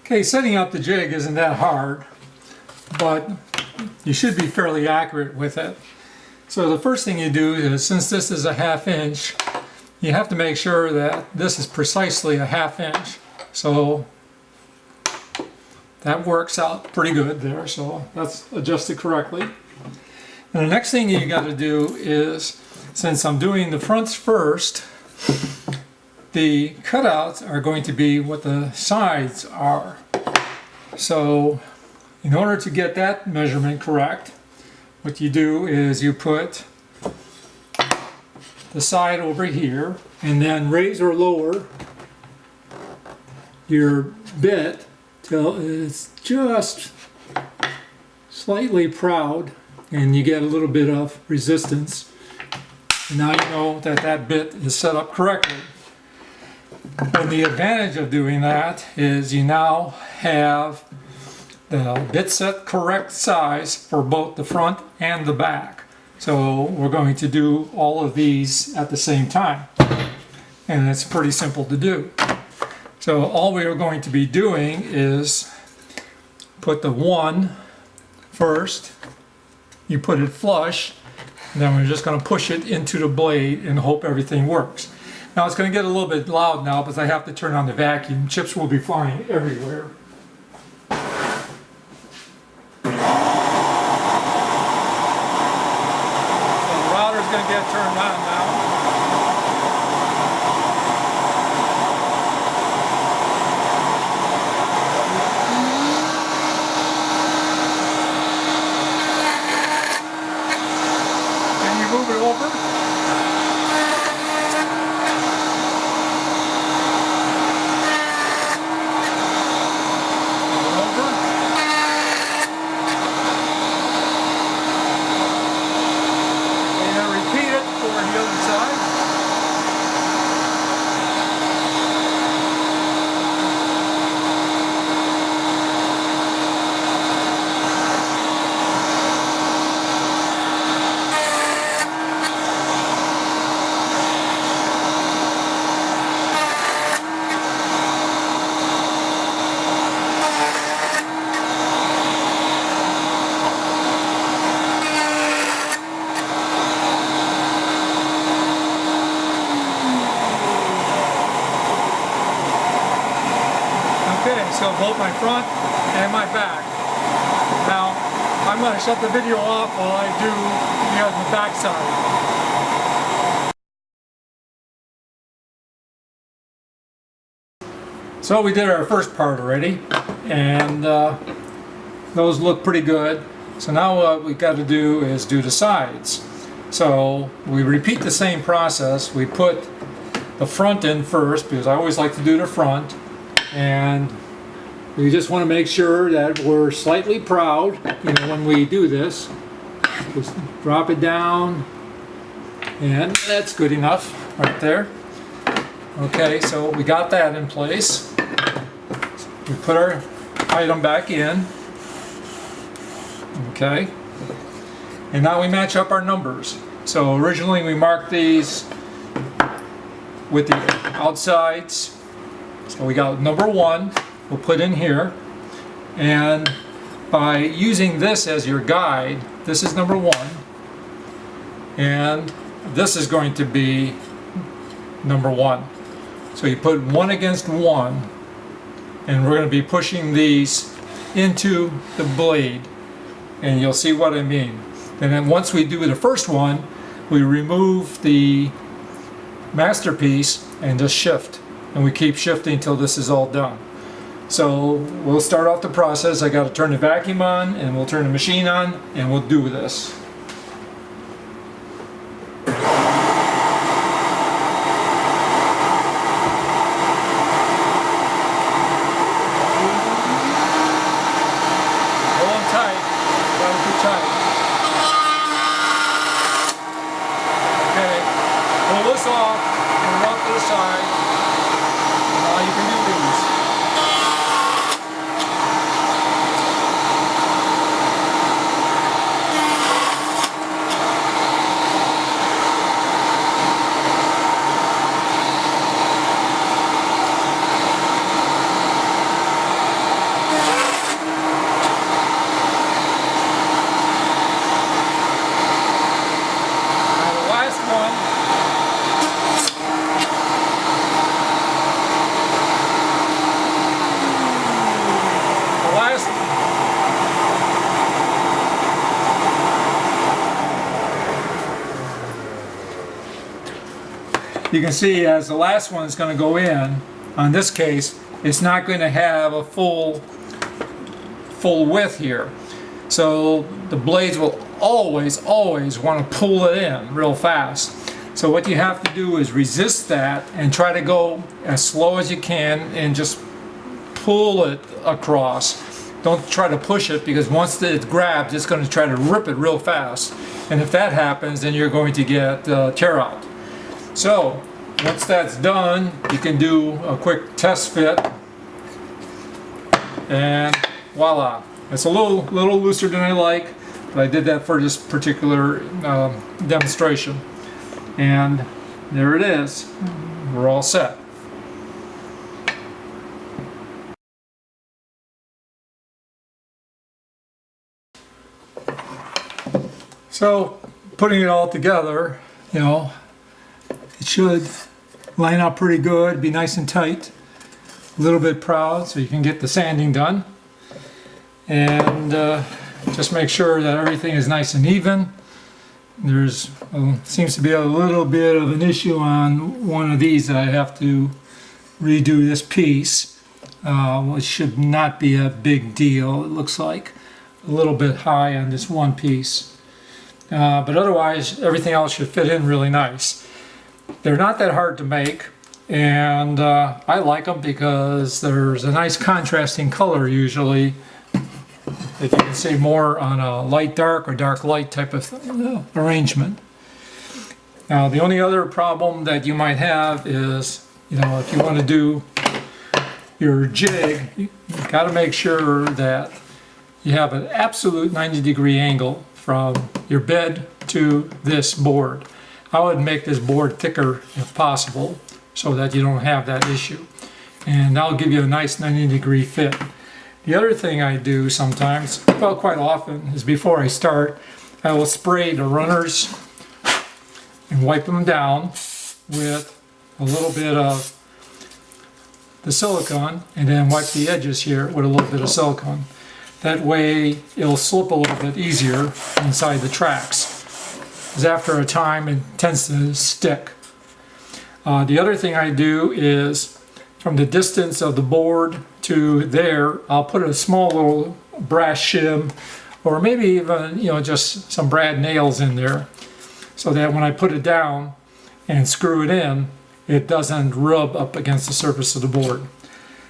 Okay, setting up the jig isn't that hard, but you should be fairly accurate with it. So the first thing you do is, since this is a 1/2 inch, you have to make sure that this is precisely a 1/2 inch. So that works out pretty good there, so that's adjusted correctly. And the next thing you got to do is, since I'm doing the fronts first, the cutouts are going to be what the sides are. So in order to get that measurement correct, what you do is you put the side over here and then raise or lower your bit till it's just slightly proud and you get a little bit of resistance. And now you know that that bit is set up correctly. And the advantage of doing that is you now have the bit set correct size for both the front and the back. So we're going to do all of these at the same time. And it's pretty simple to do. So all we are going to be doing is put the 1 first, you put it flush, and then we're just going to push it into the blade and hope everything works. Now it's going to get a little bit loud now because I have to turn on the vacuum. Chips will be flying everywhere. So the router is going to get turned on now. Can you move it over? So both my front and my back. Now I'm going to shut the video off while I do the back side. So we did our first part already, and those look pretty good. So now what we got to do is do the sides. So we repeat the same process. We put the front in first because I always like to do the front, and we just want to make sure that we're slightly proud, when we do this. Just drop it down, and that's good enough right there. Okay, so we got that in place. We put our item back in. Okay, and now we match up our numbers. So originally we marked these with the outsides. So we got number 1. We'll put in here, and by using this as your guide, this is number 1, and this is going to be number 1. So you put 1 against 1, and we're going to be pushing these into the blade, and you'll see what I mean. And then once we do the first one, we remove the masterpiece and just shift, and we keep shifting until this is all done. So we'll start off the process. I got to turn the vacuum on, and we'll turn the machine on, and we'll do this. Hold on tight. Gotta be tight. Okay. Pull this off and rock to the side. Now you can do these. you can see as the last one is going to go in, on this case, it's not going to have a full width here. So the blades will always want to pull it in real fast. So what you have to do is resist that and try to go as slow as you can and just pull it across. Don't try to push it, because once it grabs, it's going to try to rip it real fast. And if that happens, then you're going to get tear out. So once that's done, you can do a quick test fit, and voila. It's a little looser than I like, but I did that for this particular demonstration. And there it is. We're all set. So putting it all together, you know, it should line up pretty good, be nice and tight, a little bit proud so you can get the sanding done. And just make sure that everything is nice and even. There's seems to be a little bit of an issue on one of these that I have to redo this piece, which should not be a big deal. It looks like a little bit high on this one piece, but otherwise everything else should fit in really nice. They're not that hard to make, and I like them because there's a nice contrasting color usually that you can see more on a light dark or dark light type of arrangement. Now the only other problem that you might have is, you know, if you want to do your jig, you've got to make sure that you have an absolute 90-degree angle from your bed to this board. I would make this board thicker if possible so that you don't have that issue, and that'll give you a nice 90-degree fit. The other thing I do sometimes, well, quite often, is before I start, I will spray the runners and wipe them down with a little bit of the silicone, and then wipe the edges here with a little bit of silicone. That way it'll slip a little bit easier inside the tracks, because after a time it tends to stick. The other thing I do is, from the distance of the board to there, I'll put a small little brass shim, or maybe even, you know, just some brad nails in there, so that when I put it down and screw it in, it doesn't rub up against the surface of the board.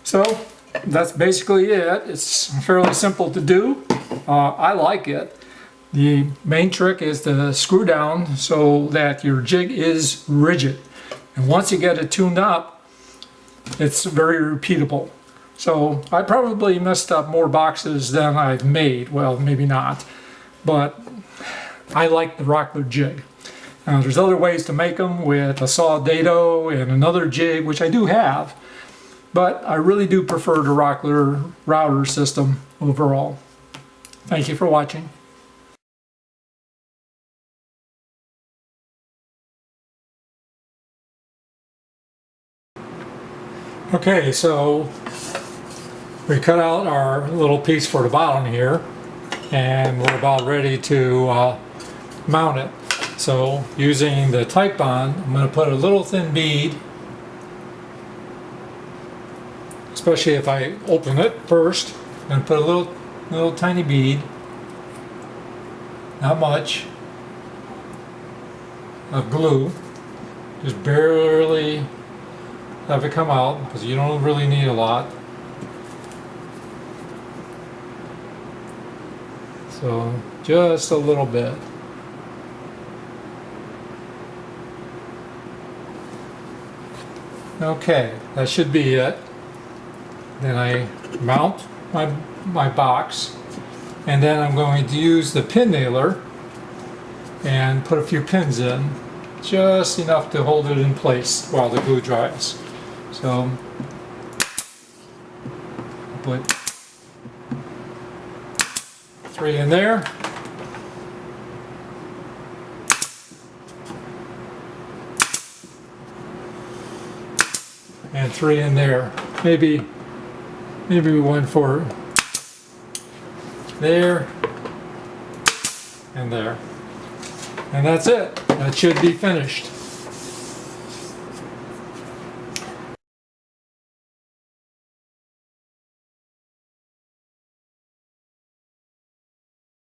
So that's basically it. It's fairly simple to do. I like it. The main trick is to screw down so that your jig is rigid, and once you get it tuned up, it's very repeatable. So I probably messed up more boxes than I've made. Well, maybe not, but I like the Rockler jig. Now, there's other ways to make them with a saw dado and another jig, which I do have, but I really do prefer the Rockler router system overall. Thank you for watching. Okay, so we cut out our little piece for the bottom here, and we're about ready to mount it. So using the Type Bond, I'm going to put a little thin bead, especially if I open it first. I'm going to put a little tiny bead, not much, of glue, just barely have it come out, because you don't really need a lot. So just a little bit. Okay, that should be it. Then I mount my box, and then I'm going to use the pin nailer and put a few pins in, just enough to hold it in place while the glue dries. So put 3 in there, and 3 in there. Maybe one for there and there. And that's it. That should be finished.